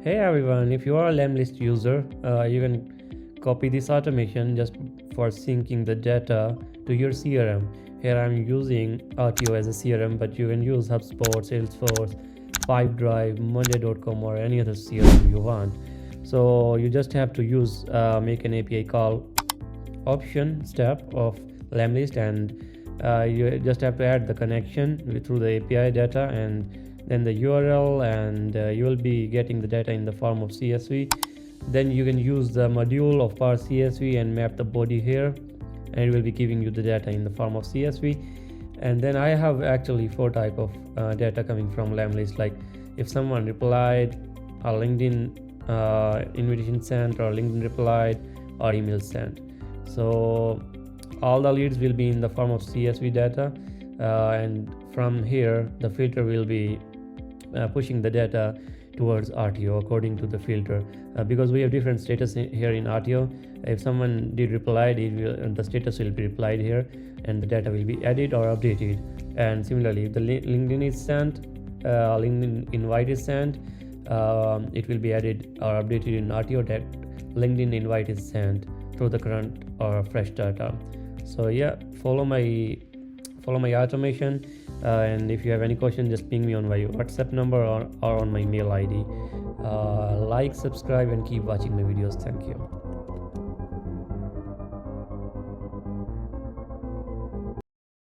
Hey everyone, if you are a Lemlist user, you can copy this automation just for syncing the data to your CRM. Here I'm using Attio as a CRM, but you can use HubSpot, Salesforce, Pipedrive, Monday.com, or any other CRM you want. So you just have to use make an API call option step of Lemlist, and you just have to add the connection through the API data and then the URL, and you will be getting the data in the form of CSV. Then you can use the module of parse CSV and map the body here, and it will be giving you the data in the form of CSV. And then I have actually 4 type of data coming from Lemlist, like if someone replied, or LinkedIn invitation sent, or LinkedIn replied, or email sent. So all the leads will be in the form of CSV data, and from here the filter will be pushing the data towards Attio according to the filter, because we have different status here in Attio. If someone did reply, the status will be replied here, and the data will be added or updated. And similarly, if the LinkedIn is sent, LinkedIn invite is sent, it will be added or updated in Attio that LinkedIn invite is sent through the current or fresh data. So yeah, follow my automation, and if you have any question, just ping me on my WhatsApp number or on my mail ID. Like, subscribe, and keep watching my videos. Thank you.